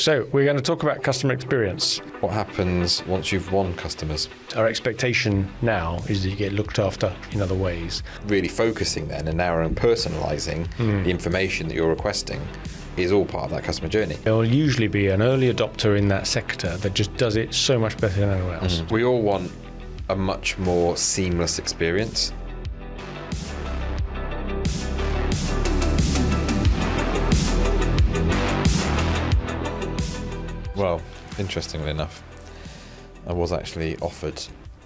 So we're going to talk about customer experience. What happens once you've won customers? Our expectation now is that you get looked after in other ways. Really focusing then and now and personalising the information that you're requesting is all part of that customer journey. There will usually be an early adopter in that sector that just does it so much better than anyone else. We all want a much more seamless experience. Well, interestingly enough, I was actually offered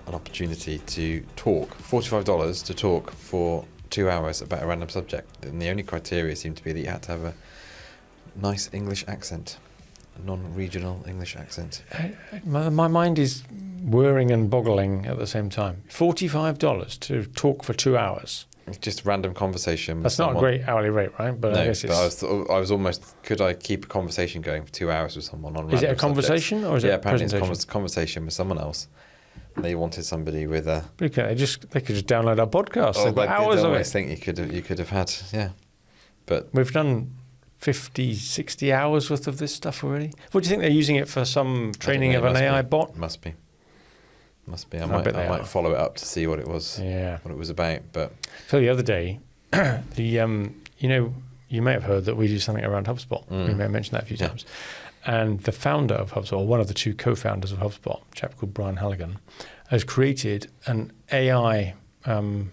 an opportunity to talk, $45 to talk for 2 hours about a random subject. And the only criteria seemed to be that you had to have a nice English accent, a non-regional English accent. My mind is whirring and boggling at the same time. $45 to talk for 2 hours. Just random conversation with That's someone. not a great hourly rate, right? But No, I guess it's... I was almost, could I keep a conversation going for 2 hours with someone on Is it a random conversation subjects? or is it a apparently presentation? it's a conversation with someone else. They wanted somebody with a... Okay, they could just download our podcast. Oh, They've got I hours of always it. think you could have had, yeah. But We've done 50, 60 hours worth of this stuff already. What do you think they're using it for? Some training of an AI bot? Must be. I bet they might are. follow it up to see what it was. Yeah. What it was about. But So the other day, you may have heard that we do something around HubSpot. We may have mentioned that a few times. And the founder of HubSpot, or one of the two co-founders of HubSpot, a chap called Brian Halligan, has created an AI, I don't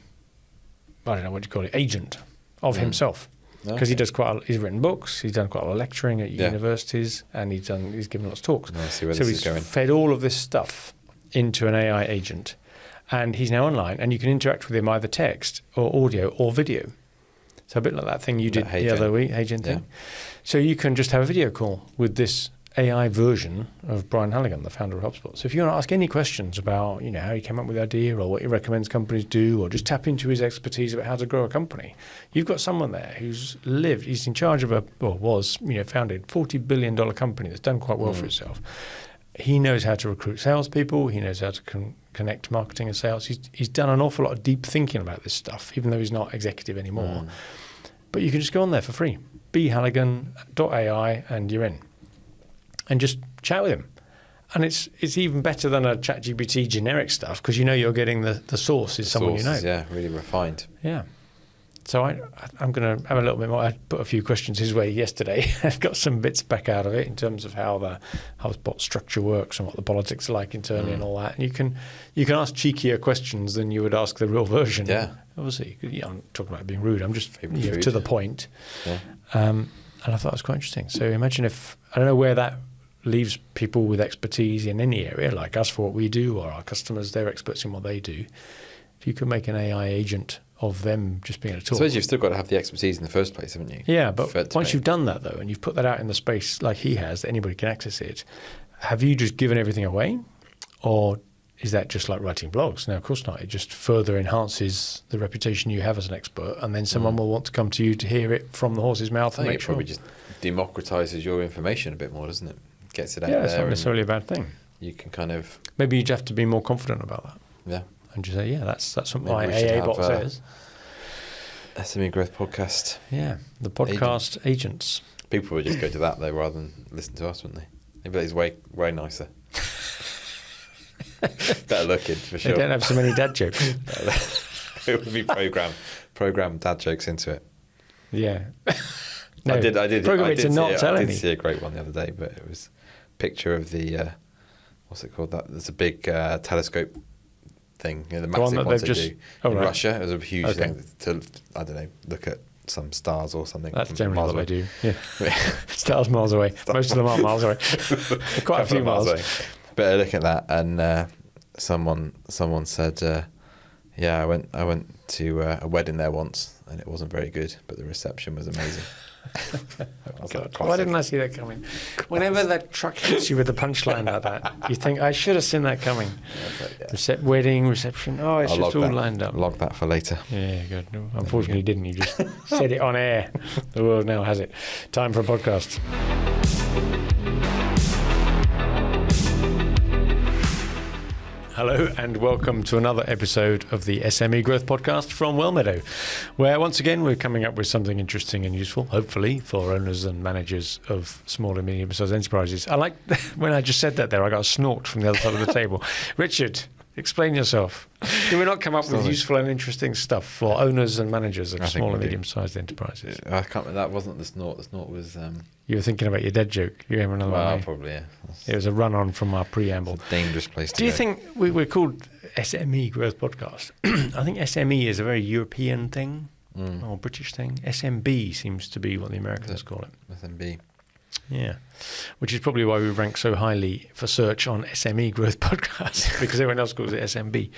know what you call it, agent of himself. Because he's written books, he's done quite a lot of lecturing at universities, and he's given lots of talks. I see where So this he's is going. fed all of this stuff into an AI agent, and he's now online, and you can interact with him either text or audio or video. So a bit like that thing you did the other week, HeyGen thing. So you can just have a video call with this AI version of Brian Halligan, the founder of HubSpot. So if you want to ask any questions about, how he came up with the idea or what he recommends companies do, or just tap into his expertise about how to grow a company, you've got someone there he's in charge of founded $40 billion company that's done quite well for itself. He knows how to recruit salespeople. He knows how to connect marketing and sales. He's done an awful lot of deep thinking about this stuff, even though he's not executive anymore. But you can just go on there for free. bhalligan.ai and you're in. And just chat with him. And it's even better than a ChatGPT generic stuff because you're getting the source is someone you know. Yeah, really refined. Yeah. So I'm going to have a little bit more. I put a few questions his way yesterday. I've got some bits back out of it in terms of how the HubSpot structure works and what the politics are like internally and all that. And you can ask cheekier questions than you would ask the real version. Yeah. Obviously, I'm talking about being rude. I'm just Rude. to the point. Yeah. And I thought it was quite interesting. So imagine if, I don't know where that leaves people with expertise in any area, like us for what we do, or our customers, they're experts in what they do. If you could make an AI agent of them just being able to talk. I suppose you've still got to have the expertise in the first place, haven't you? Yeah, but once you've done that, though, and you've put that out in the space like he has, that anybody can access it, have you just given everything away? Or is that just like writing blogs? No, of course not. It just further enhances the reputation you have as an expert, and then someone will want to come to you to hear it from the horse's mouth I and think make it sure. probably just democratises your information a bit more, doesn't it? Gets it out Yeah, there. it's not necessarily a bad thing. You can kind of... Maybe you'd have to be more confident about that. Yeah. And just say, that's what Maybe my we should AA have, bot says. SME Growth Podcast. Yeah, the podcast agents. People would just go to that though rather than listen to us, wouldn't they? Maybe it's way nicer. Better looking for sure. They don't have so many dad jokes. It would be program dad jokes into it. Yeah. I did Program it to not tell I any. did see a great one the other day, but it was a picture of the what's it called? There's a big telescope thing, the massive ones they do in Russia. It was a huge thing to, I don't know, look at some stars or something. That's generally what they do. Yeah. Stars miles away. Most of them aren't miles away. Quite a few miles away. But I look at that, and someone said, "Yeah, I went to a wedding there once, and it wasn't very good, but the reception was amazing." Why didn't I see that coming? Whenever that truck hits you with a punchline like that, you think, I should have seen that coming. Wedding, reception, it's just all lined up. Log that for later. Yeah, good. No, unfortunately, you didn't. You just said it on air. The world now has it. Time for a podcast. Hello and welcome to another episode of the SME Growth Podcast from Wellmeadow, where once again we're coming up with something interesting and useful, hopefully, for owners and managers of small and medium-sized enterprises. I like when I just said that there, I got a snort from the other side of the table. Richard, explain yourself. Can we not come up with useful and interesting stuff for owners and managers of small and medium-sized enterprises? I can't. That wasn't the snort. The snort was. You were thinking about your dead joke. You have another one. Well, probably, yeah. It was a run-on from our preamble. It's a dangerous place to go. Do you think we're called SME Growth Podcast? I think SME is a very European thing or British thing. SMB seems to be what the Americans call it. SMB. Yeah, which is probably why we rank so highly for search on SME Growth Podcast, because everyone else calls it SMB.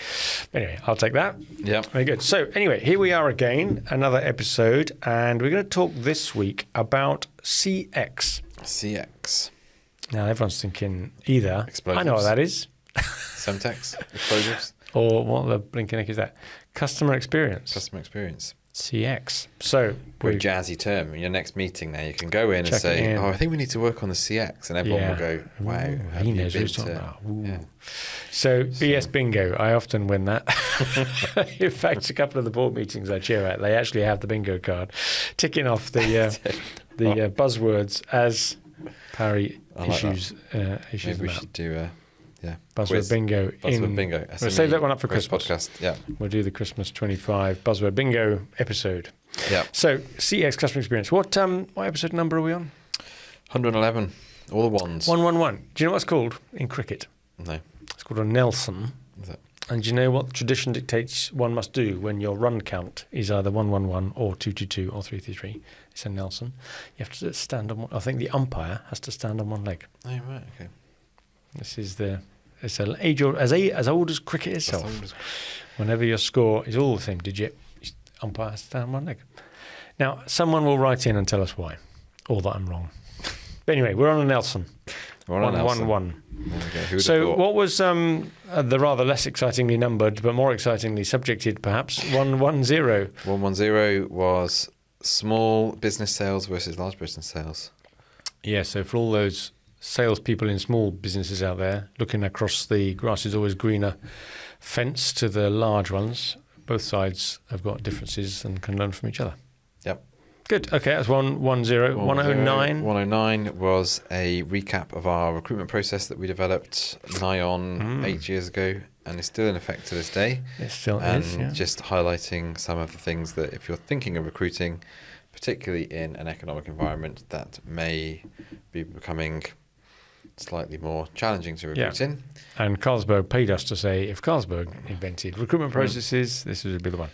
Anyway, I'll take that. Yeah. Very good. So anyway, here we are again, another episode, and we're going to talk this week about CX. CX. Now, everyone's thinking either, Explosives. I know what that is. Semtex. Explosives. Or what the blinking heck is that? Customer experience. Customer experience. CX. So Very jazzy term. In your next meeting now, you can go in and say, I think we need to work on the CX. And everyone will go, wow, he knows what he's talking about. So BS bingo, I often win that. In fact, a couple of the board meetings I chair at, they actually have the bingo card, ticking off the buzzwords as Parry issues Maybe we them should do Buzzword quiz. bingo. Buzzword bingo. We'll save that one up for Christmas. Podcast. Yeah. We'll do the Christmas 25 Buzzword bingo episode. Yeah. So CX customer experience. What episode number are we on? 111. All the ones. 111. Do you know what it's called in cricket? No. It's called a Nelson. Is it? And do you know what tradition dictates one must do when your run count is either 111 or 222 or 333? It's a Nelson. You have to stand on one. I think the umpire has to stand on one leg. Oh, right. Okay. This is it's an age as old as cricket itself. Whenever your score is all the same digit, umpire has to stand on one leg. Now, someone will write in and tell us why, or that I'm wrong. But anyway, we're on a Nelson. We're on a Nelson. 111. So what was the rather less excitingly numbered, but more excitingly subjected, perhaps, 110? 110 was small business sales versus large business sales. Yeah, so for all those salespeople in small businesses out there looking across the grass is always greener fence to the large ones, both sides have got differences and can learn from each other. Yep. Good. Okay, that's 110. 109. 109 was a recap of our recruitment process that we developed nigh on 8 years ago, and is still in effect to this day. It still is, yeah. Just highlighting some of the things that if you're thinking of recruiting, particularly in an economic environment that may be becoming slightly more challenging to recruit in. And Carlsberg paid us to say, if Carlsberg invented recruitment processes, this would be the one.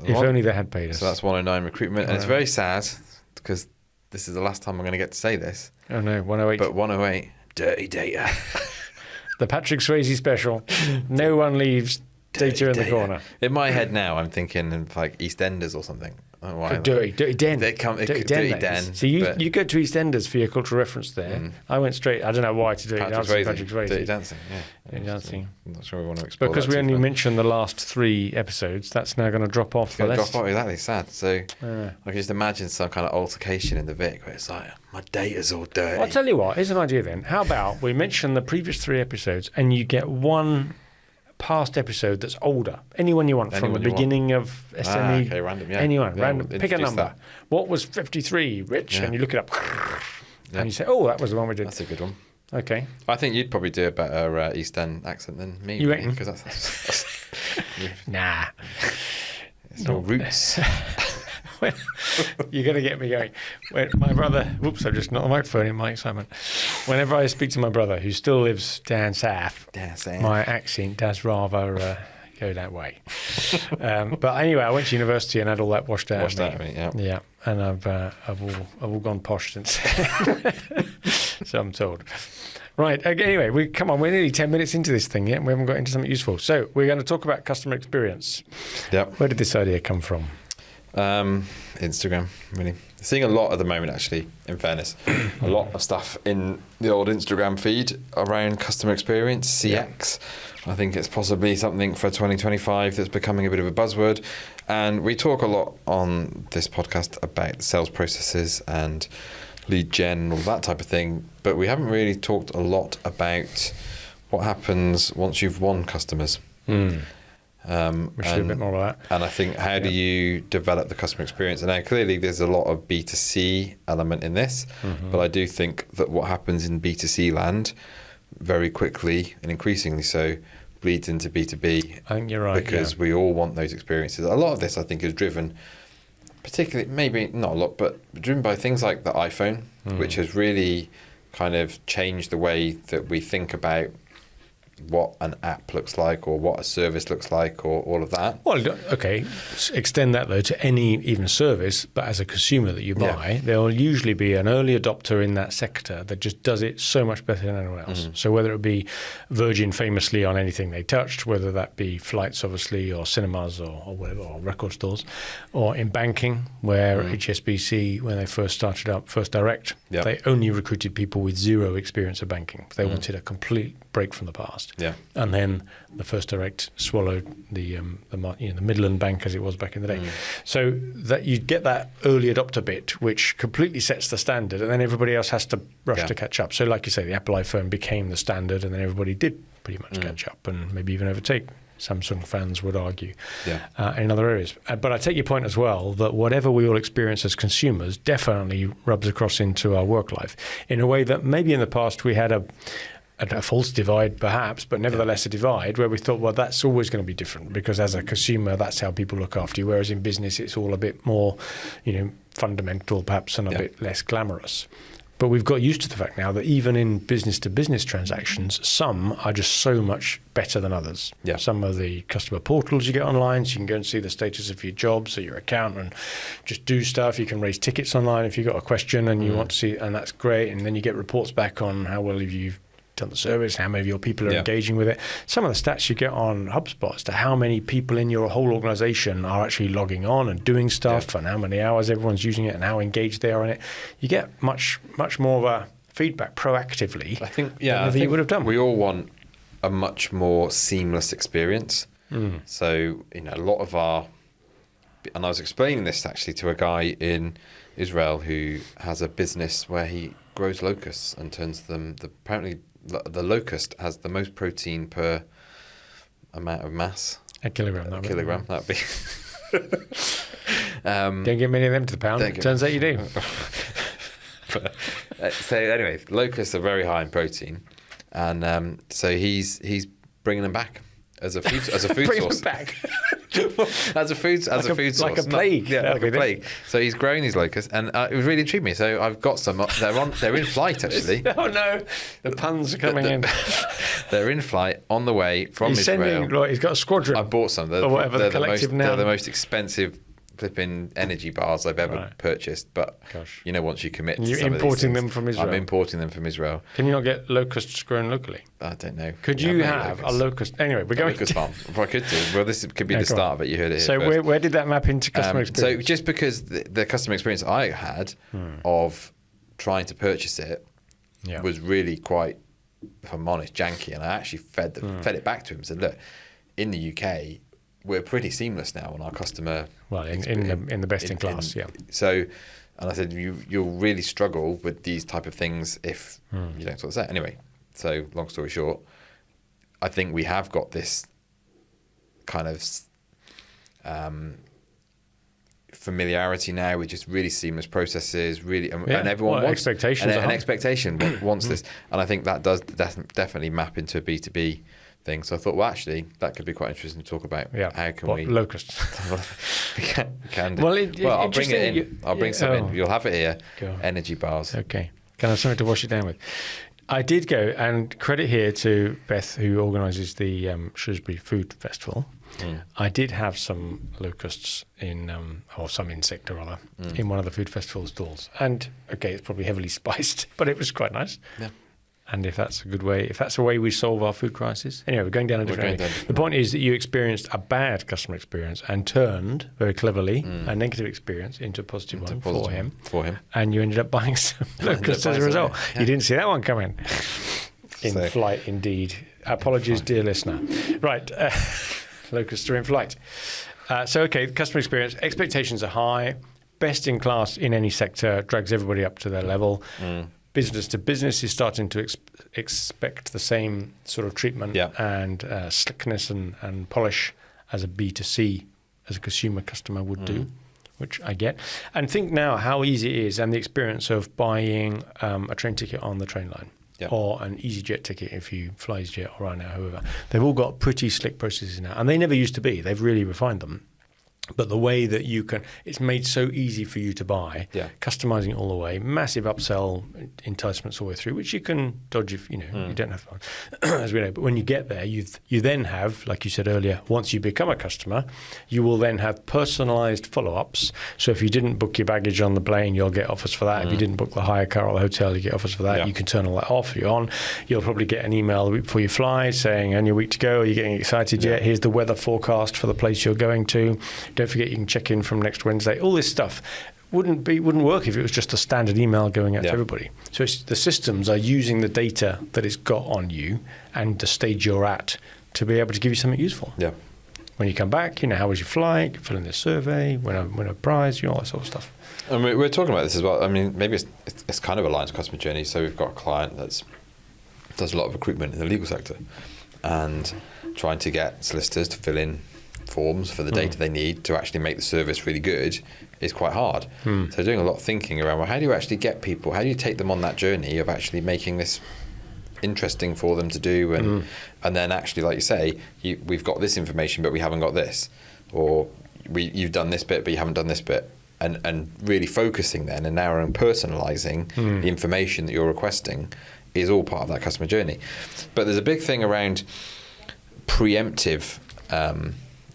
If only they had paid us. So that's 109 recruitment. And it's very sad because this is the last time I'm going to get to say this. Oh no, 108. But 108, dirty data. The Patrick Swayze special. No one leaves data in the corner. In my head now, I'm thinking of like EastEnders or something. Dirty Den. Dirty Den. So you go to EastEnders for your cultural reference there. I went straight, I don't know why, to Dirty Dancing. Patrick Swayze. Dirty Dancing, yeah. Dirty Dancing. I'm not sure we want to explore because we only mentioned the last 3 episodes, that's now going to drop off the list. Exactly, sad. So I can just imagine some kind of altercation in the Vic where it's like, my data's all dirty. Well, I'll tell you what, here's an idea then. How about we mention the previous 3 episodes and you get one past episode that's older. Anyone you want from the beginning of SME. Okay, random, yeah. Anyone, random. Pick a number. That. What was 53, Rich? Yeah. And you look it up. And you say, oh, that was the one we did. That's a good one. Okay. I think you'd probably do a better East End accent than me. You reckon? Because that's nah. It's your roots. You're going to get me going. When my brother, whoops, I've just knocked the microphone in my excitement. Whenever I speak to my brother, who still lives down south, my accent does rather go that way. But anyway, I went to university and had all that washed out. Yeah, and I've all gone posh since. So I'm told. Right. Anyway, we're nearly 10 minutes into this thing yet. We haven't got into something useful. So we're going to talk about customer experience. Yep. Where did this idea come from? Instagram, really. Seeing a lot at the moment, actually, in fairness. A lot of stuff in the old Instagram feed around customer experience, CX. Yeah. I think it's possibly something for 2025 that's becoming a bit of a buzzword. And we talk a lot on this podcast about sales processes and lead gen and all that type of thing, but we haven't really talked a lot about what happens once you've won customers? We should do a bit more of that. And I think, how do you develop the customer experience? And now clearly there's a lot of B2C element in this, but I do think that what happens in B2C land very quickly and increasingly so bleeds into B2B. I think you're right. Because we all want those experiences. A lot of this, I think, is driven, particularly, maybe not a lot, but driven by things like the iPhone, which has really kind of changed the way that we think about what an app looks like or what a service looks like or all of that. Well, okay, extend that though to any even service, but as a consumer that you buy, there will usually be an early adopter in that sector that just does it so much better than anyone else. So whether it be Virgin famously on anything they touched, whether that be flights obviously or cinemas or whatever, or record stores, or in banking where HSBC, when they first started up, First Direct, they only recruited people with zero experience of banking. They wanted a complete break from the past. And then the First Direct swallowed the Midland Bank as it was back in the day. So that you get that early adopter bit, which completely sets the standard, and then everybody else has to rush to catch up. So like you say, the Apple iPhone became the standard, and then everybody did pretty much catch up and maybe even overtake. Samsung fans would argue in other areas. But I take your point as well that whatever we all experience as consumers definitely rubs across into our work life in a way that maybe in the past we had a false divide perhaps, but nevertheless a divide where we thought, well, that's always going to be different because as a consumer, that's how people look after you. Whereas in business, it's all a bit more, fundamental perhaps and a bit less glamorous. But we've got used to the fact now that even in business-to-business transactions, some are just so much better than others. Some of the customer portals you get online, so you can go and see the status of your jobs or your account and just do stuff. You can raise tickets online if you've got a question and you want to see, and that's great. And then you get reports back on how well you've done the service, how many of your people are engaging with it. Some of the stats you get on HubSpot as to how many people in your whole organization are actually logging on and doing stuff and how many hours everyone's using it and how engaged they are in it. You get much more of a feedback proactively than you would have done. We all want a much more seamless experience. So, a lot of our, and I was explaining this actually to a guy in Israel who has a business where he grows locusts and turns them, apparently the locust has the most protein per amount of mass. A kilogram. That'd be. Don't get many of them to the pound. Turns out you do. So anyway, locusts are very high in protein, and so he's bringing them back as a food Bring source. them back. as a food source, like a plague. Like a plague. So he's growing these locusts, and it was really intrigued me. So I've got some. They're in flight actually. Oh no, the puns are coming in. They're in flight on the way from Israel. He's got a squadron. I bought some. They're the most expensive flipping energy bars I've ever purchased. But once you commit, you're importing them from Israel. I'm importing them from Israel. Can you not get locusts grown locally? I don't know. Could you have a locust? Anyway, we're going locust farm. If I could do. Well, this could be the start of it. You heard it here So first. where did that map into customer experience? So just because the customer experience I had of trying to purchase it was really quite, if I'm honest, janky, and I actually fed it back to him and said, look, in the UK, we're pretty seamless now on our customer. Well, in the best in class, So, and I said you'll really struggle with these type of things if you don't sort of say. Anyway, so long story short, I think we have got this kind of familiarity now with just really seamless processes, and everyone wants expectations. An expectation wants this, and I think that does definitely map into a B2B thing. So I thought, well, actually, that could be quite interesting to talk about. How can we locusts? we can do. Well, I'll bring it in. I'll bring some in. You'll have it here. Energy bars. Okay. Can I have something to wash it down with? I did go, and credit here to Beth, who organises the Shrewsbury Food Festival. I did have some locusts or some insect or other, in one of the food festival stalls. And okay, it's probably heavily spiced, but it was quite nice. Yeah. And if that's a way we solve our food crisis. Anyway, we're going down a different area. The point is that you experienced a bad customer experience and turned, very cleverly, a negative experience into a positive one for him. And you ended up buying some locusts as a result. You didn't see that one coming. In flight, indeed. Apologies, dear listener. Right. Locusts are in flight. Customer experience. Expectations are high. Best in class in any sector, drags everybody up to their level. business to business is starting to expect the same sort of treatment and slickness and polish as a B2C, as a consumer customer would do, which I get. And think now how easy it is, and the experience of buying a train ticket on the train line. Or an EasyJet ticket if you fly EasyJet or Ryanair, whoever. They've all got pretty slick processes now. And they never used to be. They've really refined them. But the way that you can, it's made so easy for you to buy, customizing it all the way, massive upsell enticements all the way through, which you can dodge if, you don't have to, as we know. But when you get there, you then have, like you said earlier, once you become a customer, you will then have personalised follow-ups. So if you didn't book your baggage on the plane, you'll get offers for that. If you didn't book the hire car or the hotel, you get offers for that. You can turn all that off. You're on. You'll probably get an email the week before you fly saying, only a week to go. Are you getting excited yet? Here's the weather forecast for the place you're going to. Don't forget you can check in from next Wednesday. All this stuff wouldn't work if it was just a standard email going out to everybody. So the systems are using the data that it's got on you and the stage you're at to be able to give you something useful. Yeah. When you come back, how was your flight? Fill in this survey. Win a prize. All that sort of stuff. And we're talking about this as well. I mean, maybe it's kind of aligned to customer journey. So we've got a client that does a lot of recruitment in the legal sector, and trying to get solicitors to fill in forms for the data they need to actually make the service really good is quite hard. So doing a lot of thinking around, well, how do you actually get people, how do you take them on that journey of actually making this interesting for them to do, and then actually, like you say, we've got this information but we haven't got this, or you've done this bit but you haven't done this bit, and really focusing then and narrowing and personalising the information that you're requesting is all part of that customer journey. But there's a big thing around preemptive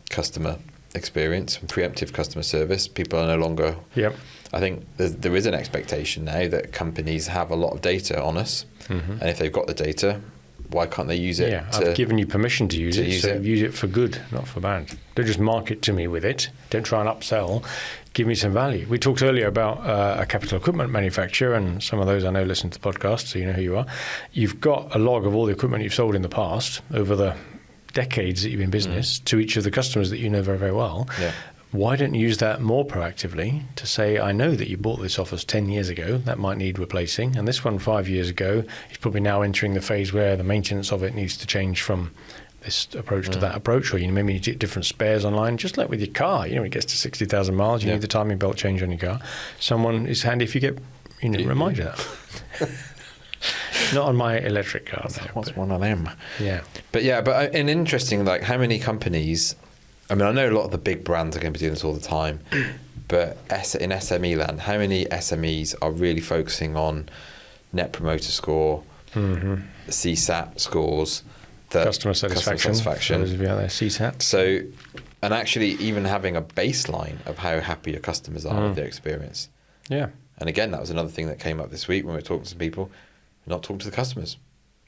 customer experience and preemptive customer service. People are no longer. I think there is an expectation now that companies have a lot of data on us, and if they've got the data, why can't they use it? I've given you permission to use it, so use it for good, not for bad. Don't just market to me with it. Don't try and upsell. Give me some value. We talked earlier about a capital equipment manufacturer, and some of those I know listen to the podcast, so you know who you are. You've got a log of all the equipment you've sold in the past over the decades that you've been in business to each of the customers that you know very, very well. Why don't you use that more proactively to say, I know that you bought this off us 10 years ago, that might need replacing, and this one 5 years ago is probably now entering the phase where the maintenance of it needs to change from this approach to that approach, or maybe you get different spares online, just like with your car. When it gets to 60,000 miles, you need the timing belt change on your car. Someone is handy if you get reminder that. Not on my electric car. What's one of them? But an interesting, like, how many companies, I mean, I know a lot of the big brands are going to be doing this all the time, but in SME land, how many SMEs are really focusing on Net Promoter Score, CSAT scores, customer satisfaction. Those of you out there, CSAT. So, and actually even having a baseline of how happy your customers are with their experience. And again, that was another thing that came up this week when we were talking to people. We're not talking to the customers.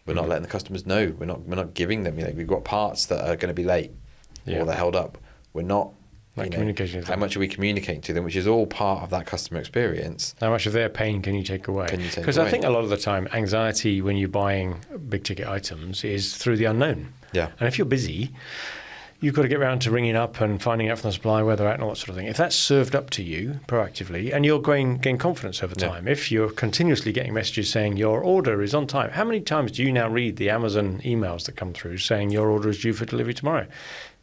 We're not letting the customers know. We're not giving them. We've got parts that are going to be late or they're held up. We're not. Communicating. How much are we communicating to them, which is all part of that customer experience. How much of their pain can you take away? Because I think a lot of the time, anxiety when you're buying big ticket items is through the unknown. And if you're busy, you've got to get around to ringing up and finding out from the supplier where they're at and all that sort of thing. If that's served up to you proactively, and you're gain confidence over time, if you're continuously getting messages saying your order is on time, how many times do you now read the Amazon emails that come through saying your order is due for delivery tomorrow?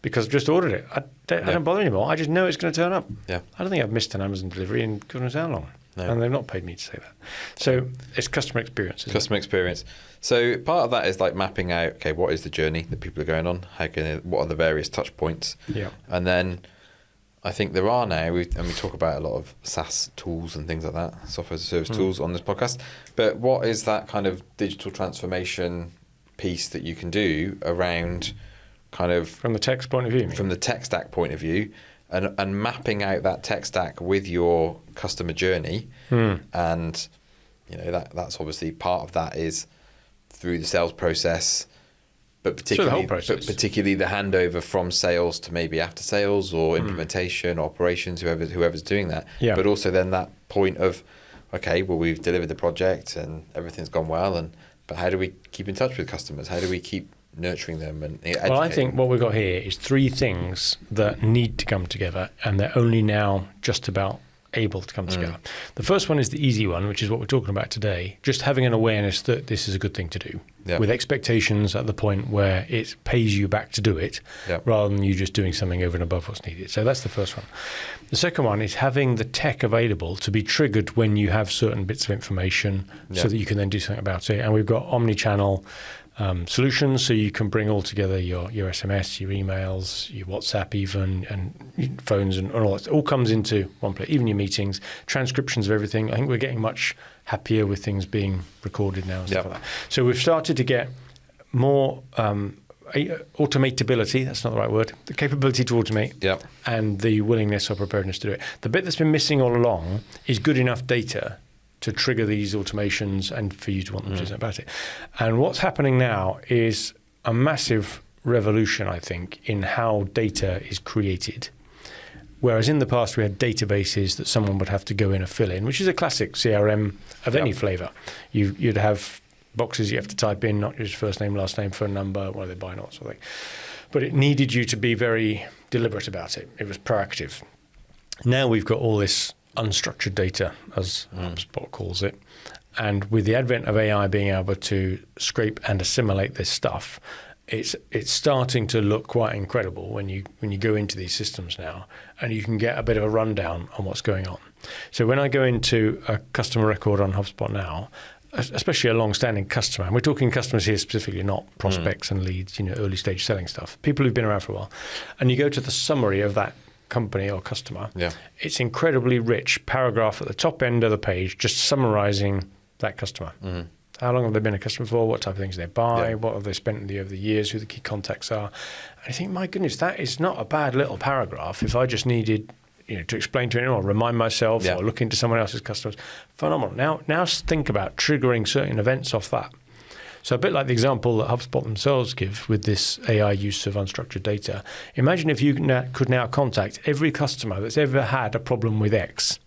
Because I've just ordered it. I don't bother anymore. I just know it's going to turn up. I don't think I've missed an Amazon delivery in goodness how long. And they've not paid me to say that. So it's customer experience. Customer experience. So part of that is like mapping out, okay, what is the journey that people are going on? What are the various touch points? And then I think there are now, we talk about a lot of SaaS tools and things like that, software as a service tools on this podcast. But what is that kind of digital transformation piece that you can do around kind of... From the tech point of view? From the tech stack point of view. And mapping out that tech stack with your customer journey, and that's obviously part of that is through the sales process, but particularly the handover from sales to maybe after sales or implementation, operations, whoever's doing that. But also then that point of, okay, well, we've delivered the project and everything's gone well, but how do we keep in touch with customers? How do we keep nurturing them and educating? Well, I think what we've got here is three things that need to come together, and they're only now just about able to come together. The first one is the easy one, which is what we're talking about today, just having an awareness that this is a good thing to do, with expectations at the point where it pays you back to do it, rather than you just doing something over and above what's needed. So that's the first one. The second one is having the tech available to be triggered when you have certain bits of information so that you can then do something about it. And we've got omni-channel solutions, so you can bring all together your SMS, your emails, your WhatsApp even, and phones and all that. It all comes into one place, even your meetings, transcriptions of everything. I think we're getting much happier with things being recorded now and stuff like that. So we've started to get more automatability, that's not the right word, the capability to automate and the willingness or preparedness to do it. The bit that's been missing all along is good enough data to trigger these automations and for you to want them to do something about it. And what's happening now is a massive revolution, I think, in how data is created. Whereas in the past we had databases that someone would have to go in and fill in, which is a classic CRM of any flavour. You'd have boxes you have to type in, not just first name, last name, phone number, what are they buying, or something. But it needed you to be very deliberate about it. It was proactive. Now we've got all this unstructured data, as HubSpot calls it. And with the advent of AI being able to scrape and assimilate this stuff, it's starting to look quite incredible when you go into these systems now, and you can get a bit of a rundown on what's going on. So when I go into a customer record on HubSpot now, especially a long-standing customer, and we're talking customers here specifically, not prospects and leads, early stage selling stuff, people who've been around for a while, and you go to the summary of that company or customer, it's incredibly rich paragraph at the top end of the page, just summarizing that customer. How long have they been a customer for? What type of things they buy? What have they spent over the years? Who the key contacts are? And I think, my goodness, that is not a bad little paragraph. If I just needed, to explain to anyone, or remind myself, or look into someone else's customers, phenomenal. Now think about triggering certain events off that. So a bit like the example that HubSpot themselves give with this AI use of unstructured data. Imagine if you could now contact every customer that's ever had a problem with X.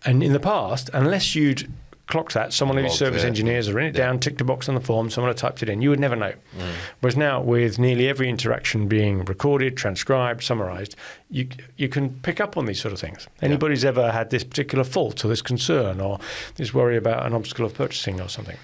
And in the past, unless you'd clocked that, someone of your service engineers had written it down, ticked a box on the form, someone had typed it in, you would never know. Whereas now, with nearly every interaction being recorded, transcribed, summarized, you can pick up on these sort of things. Anybody's ever had this particular fault or this concern or this worry about an obstacle of purchasing or something,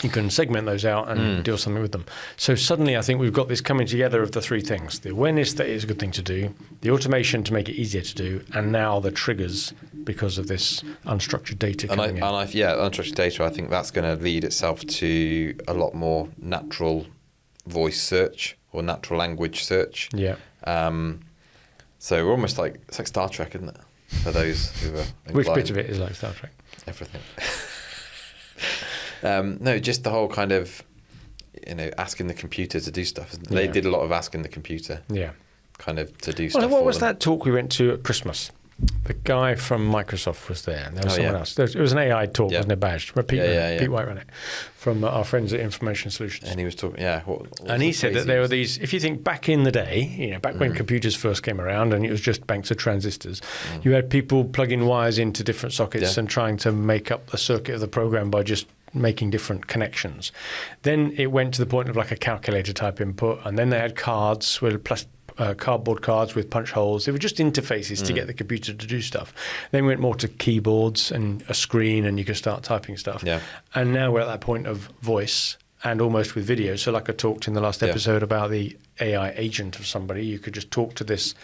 you can segment those out and do something with them. So suddenly I think we've got this coming together of the three things: the awareness that it is a good thing to do, the automation to make it easier to do, and now the triggers because of this unstructured data coming in. Unstructured data, I think that's going to lead itself to a lot more natural voice search or natural language search. So we're almost like, it's like Star Trek, isn't it? For those who are inclined. Which bit of it is like Star Trek? Everything. No, just the whole kind of, asking the computer to do stuff. They did a lot of asking the computer, kind of to do stuff. What was that talk we went to at Christmas? The guy from Microsoft was there, and there was someone else. It was an AI talk, wasn't it? Badged. Pete White ran it, from our friends at Information Solutions. And he was talking, and he said that there were these. If you think back in the day, back when computers first came around, and it was just banks of transistors, you had people plugging wires into different sockets and trying to make up the circuit of the program by just making different connections. Then it went to the point of like a calculator type input, and then they had cards with cardboard cards with punch holes. They were just interfaces to get the computer to do stuff. Then we went more to keyboards and a screen, and you could start typing stuff. And now we're at that point of voice and almost with video. So like I talked in the last episode about the AI agent of somebody, you could just talk to this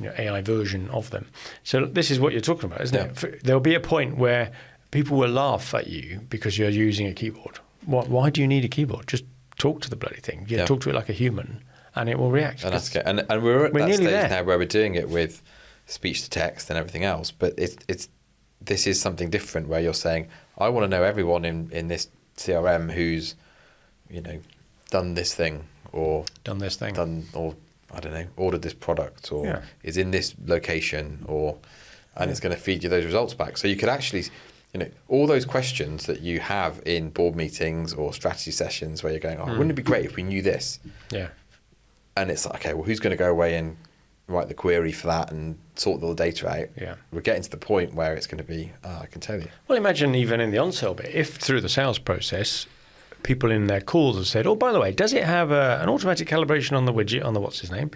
AI version of them. So this is what you're talking about, isn't it? There'll be a point where people will laugh at you because you're using a keyboard. Why do you need a keyboard? Just talk to the bloody thing. Talk to it like a human, and it will react. And that's and we're at that stage now where we're doing it with speech to text and everything else. But this is something different, where you're saying, I want to know everyone in this CRM who's, done this thing or I don't know, ordered this product or is in this location and it's going to feed you those results back. So you could actually, all those questions that you have in board meetings or strategy sessions where you're going, wouldn't it be great if we knew this? And it's like, okay, well, who's going to go away and write the query for that and sort the data out? We're getting to the point where it's going to be, I can tell you. Well, imagine even in the on-sale bit, if through the sales process, people in their calls have said, oh, by the way, does it have an automatic calibration on the widget, on the what's his name?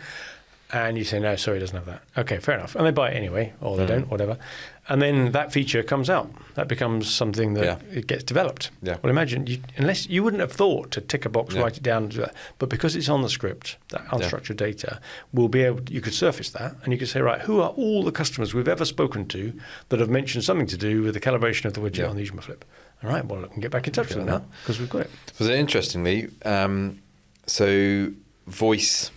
and you say, no, sorry, it doesn't have that. Okay, fair enough. And they buy it anyway, or they don't, whatever. And then that feature comes out. That becomes something that it gets developed. Yeah. Well, imagine, unless you wouldn't have thought to tick a box, write it down, and do that. But because it's on the script, that unstructured data, you could surface that, and you could say, right, who are all the customers we've ever spoken to that have mentioned something to do with the calibration of the widget on the Ujima Flip? All right, well, I can get back in touch with them now because we've got it. So interestingly, so voice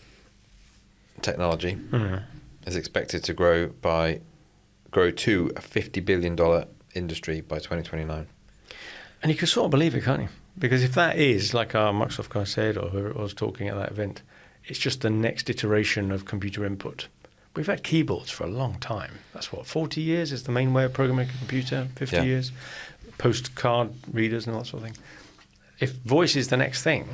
technology is expected to grow to a $50 billion industry by 2029. And you can sort of believe it, can't you? Because if that is, like our Microsoft guy said, or whoever it was talking at that event, it's just the next iteration of computer input. We've had keyboards for a long time. That's 40 years is the main way of programming a computer, 50 years. Postcard readers and all that sort of thing. If voice is the next thing,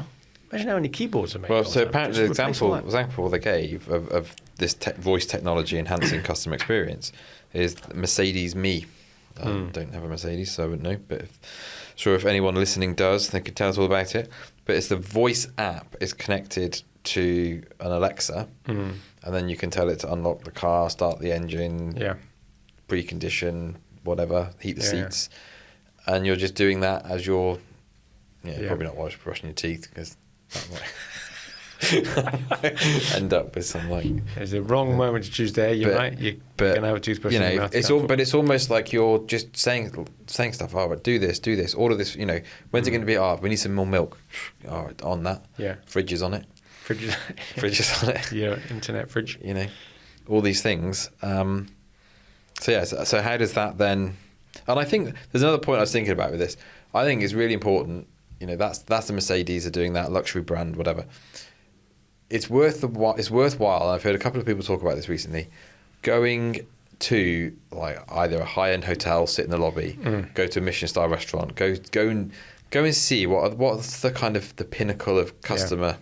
imagine how many keyboards are made. Well, so apparently the example they gave of this voice technology enhancing customer experience is Mercedes Me. I don't have a Mercedes, so I wouldn't know. But if anyone listening does, they could tell us all about it. But it's the voice app is connected to an Alexa, and then you can tell it to unlock the car, start the engine, precondition, whatever, heat the seats. And you're just doing that as you're, probably not while you're brushing your teeth, because that might end up with some like. It's the wrong moment to choose there. You're right. You're gonna have a toothbrush. In your mouth, but it's almost like you're just saying stuff. Oh, but do this, order this. When's it going to be? Oh, we need some more milk. Oh, on that. Yeah. Fridge is on it. Fridge is on it. Yeah, internet fridge. All these things. So how does that then? And I think there's another point I was thinking about with this. I think it's really important. That's the Mercedes are doing that, luxury brand, whatever. It's worthwhile. And I've heard a couple of people talk about this recently. Going to like either a high-end hotel, sit in the lobby, go to a Michelin-star restaurant, go and see what's the kind of the pinnacle of customer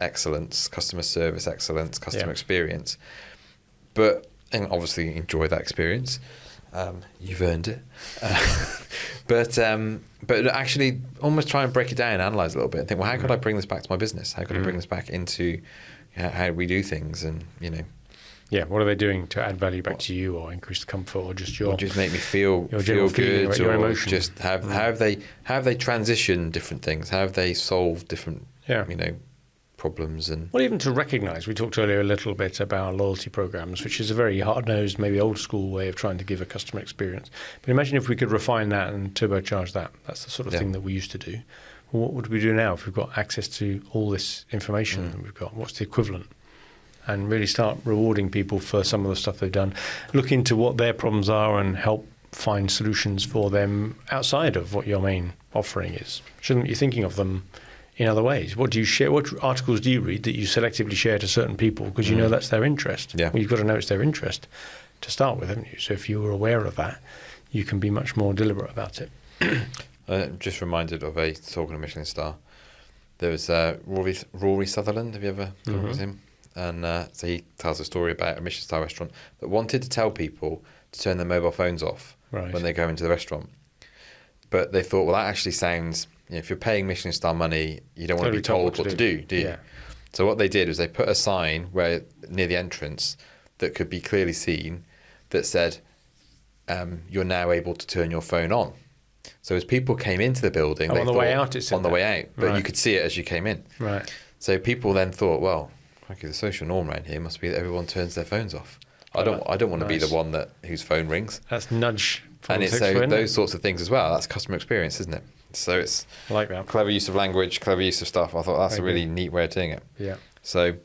excellence, customer service excellence, customer experience. And obviously enjoy that experience. You've earned it. But actually almost try and break it down and analyse a little bit and think, well, how could I bring this back to my business? How could I bring this back into how we do things? And, Yeah, what are they doing to add value back to you or increase the comfort or just your... Or just make me feel good, your or emotion. Just how have they transitioned different things? How have they solved different, problems? And well, even to recognise, we talked earlier a little bit about loyalty programs, which is a very hard-nosed, maybe old-school way of trying to give a customer experience. But imagine if we could refine that and turbocharge that. That's the sort of thing that we used to do. Well, what would we do now if we've got access to all this information that we've got? What's the equivalent? And really start rewarding people for some of the stuff they've done. Look into what their problems are and help find solutions for them outside of what your main offering is. Shouldn't you be thinking of them in other ways? What do you share? What articles do you read that you selectively share to certain people because you know that's their interest? Yeah. Well, you've got to know it's their interest to start with, haven't you? So if you're aware of that, you can be much more deliberate about it. Just reminded of talking of Michelin star. There was Rory Sutherland. Have you ever come across him? And so he tells a story about a Michelin star restaurant that wanted to tell people to turn their mobile phones off when they go into the restaurant. But they thought, well, that actually sounds... if you're paying Michelin star money, you don't want to be told what to do you? Yeah. So what they did was they put a sign near the entrance that could be clearly seen that said, you're now able to turn your phone on. So as people came into the building, they on the thought, way out, it said on the way out, but you could see it as you came in. Right. So people then thought, well, the social norm around here must be that everyone turns their phones off. I don't want to be the one whose phone rings. That's nudge. And it's those sorts of things as well. That's customer experience, isn't it? So it's I like that. Clever use of language, clever use of stuff. I thought that's a really neat way of doing it. Yeah. So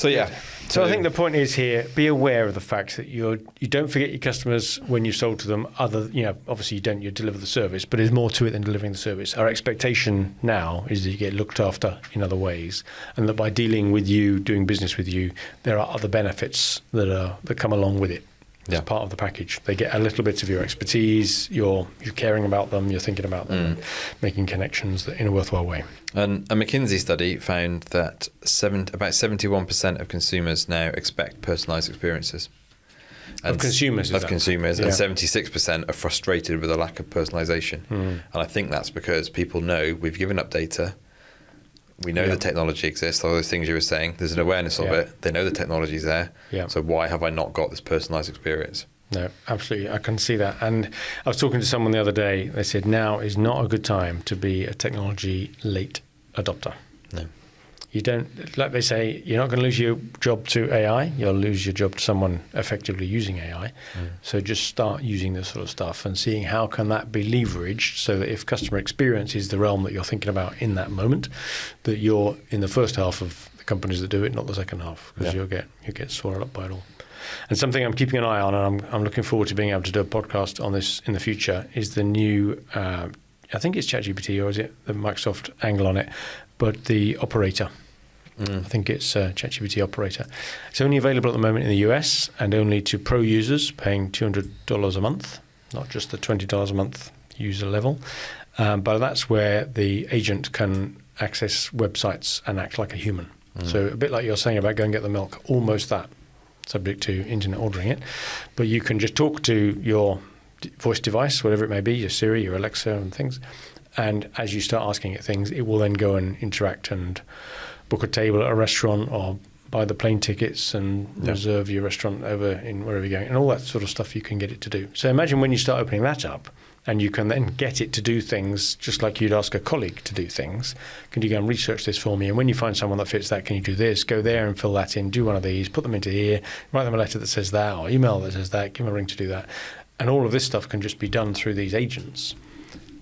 yeah. So I think the point is here: be aware of the fact that you don't forget your customers when you sold to them. Obviously you don't. You deliver the service, but there's more to it than delivering the service. Our expectation now is that you get looked after in other ways, and that by dealing with you, doing business with you, there are other benefits that come along with it. As part of the package. They get a little bit of your expertise, you're caring about them, you're thinking about them, and making connections in a worthwhile way. And a McKinsey study found that about 71% of consumers now expect personalised experiences. Of consumers, and 76% are frustrated with a lack of personalisation. And I think that's because people know we've given up data. We know the technology exists, all those things you were saying. There's an awareness of it. They know the technology's there. Yeah. So why have I not got this personalised experience? No, absolutely. I can see that. And I was talking to someone the other day. They said now is not a good time to be a technology late adopter. No. You don't, like they say, you're not going to lose your job to AI. You'll lose your job to someone effectively using AI. So just start using this sort of stuff and seeing how can that be leveraged so that if customer experience is the realm that you're thinking about in that moment, that you're in the first half of the companies that do it, not the second half, because you'll get swallowed up by it all. And something I'm keeping an eye on, and I'm looking forward to being able to do a podcast on this in the future, is the new, I think it's ChatGPT, or is it the Microsoft angle on it, but the operator. I think it's ChatGPT operator. It's only available at the moment in the US and only to pro users paying $200 a month, not just the $20 a month user level. But that's where the agent can access websites and act like a human. So a bit like you're saying about go and get the milk, almost that, subject to internet ordering it. But you can just talk to your voice device, whatever it may be, your Siri, your Alexa and things. And as you start asking it things, it will then go and interact and book a table at a restaurant or buy the plane tickets and reserve your restaurant over in wherever you're going, and all that sort of stuff you can get it to do. So imagine when you start opening that up and you can then get it to do things just like you'd ask a colleague to do things. Can you go and research this for me? And when you find someone that fits that, can you do this? Go there and fill that in, do one of these, put them into here, write them a letter that says that or email that says that, give them a ring to do that. And all of this stuff can just be done through these agents.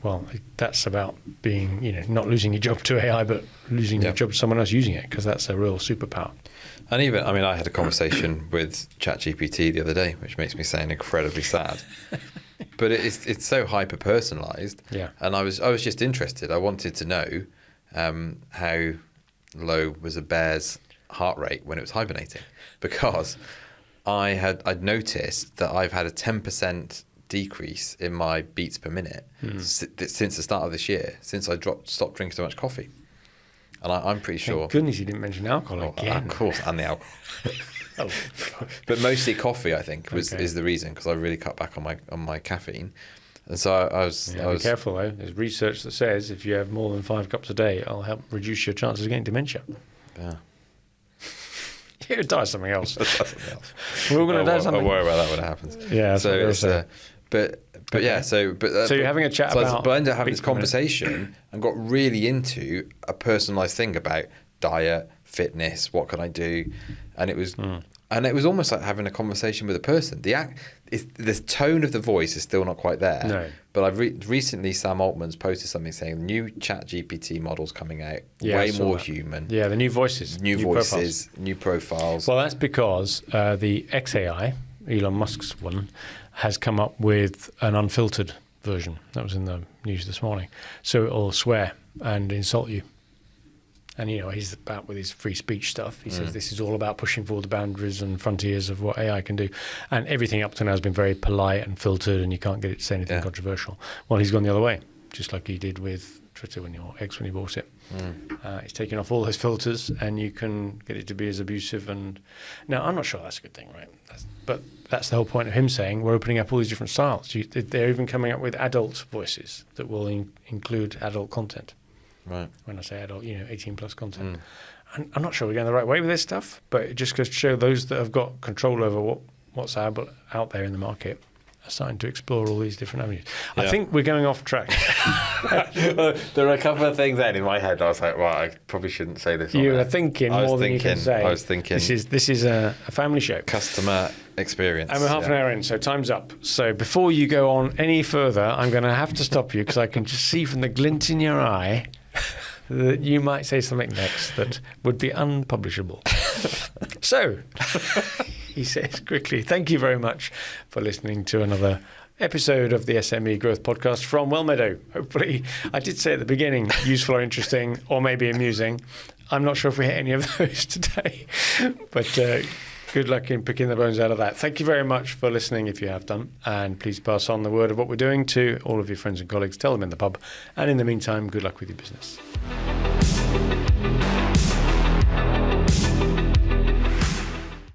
Well, that's about being, not losing your job to AI, but losing your job to someone else using it, because that's a real superpower. And even, I had a conversation with ChatGPT the other day, which makes me sound incredibly sad. But it's so hyper personalised. Yeah. And I was just interested. I wanted to know how low was a bear's heart rate when it was hibernating, because I'd noticed that I've had a 10% decrease in my beats per minute since the start of this year, since I stopped drinking so much coffee. And I'm pretty sure. Thank goodness you didn't mention alcohol again. Of course, and the alcohol. But mostly coffee, I think, is the reason, because I really cut back on my caffeine. And so I was be careful though. There's research that says if you have more than 5 cups a day, it'll help reduce your chances of getting dementia. Yeah. You'll die something else. We're all going to die something. I'll worry about that when it happens. Yeah. So it's but yeah. So you're having a chat about. But I ended up having this conversation and got really into a personalised thing about diet, fitness. What can I do? And it was. And it was almost like having a conversation with a person. The tone of the voice is still not quite there. No. But I've recently, Sam Altman's posted something saying new ChatGPT models coming out, way more human. Yeah, the new voices. New voices, new profiles. Well, that's because the XAI, Elon Musk's one, has come up with an unfiltered version. That was in the news this morning. So it'll swear and insult you. And, he's about with his free speech stuff. He says this is all about pushing forward the boundaries and frontiers of what AI can do. And everything up to now has been very polite and filtered, and you can't get it to say anything controversial. Well, he's gone the other way, just like he did with Twitter when he bought it. He's taken off all those filters, and you can get it to be as abusive. And now, I'm not sure that's a good thing, right? But that's the whole point of him saying we're opening up all these different styles. They're even coming up with adult voices that will include adult content. Right. When I say adult, 18 plus content. I'm not sure we're going the right way with this stuff, but it just goes to show those that have got control over what's out there in the market are starting to explore all these different avenues. Yeah. I think we're going off track. There are a couple of things then in my head. I was like, well, I probably shouldn't say this. You were thinking more than you can say. I was thinking. This is a family show. Customer experience. And we're half an hour in, so time's up. So before you go on any further, I'm going to have to stop you because I can just see from the glint in your eye that you might say something next that would be unpublishable. So, he says quickly, thank you very much for listening to another episode of the SME Growth Podcast from Wellmeadow. Hopefully, I did say at the beginning, useful or interesting, or maybe amusing. I'm not sure if we hit any of those today, but good luck in picking the bones out of that. Thank you very much for listening if you have done, and please pass on the word of what we're doing to all of your friends and colleagues. Tell them in the pub, and in the meantime, good luck with your business.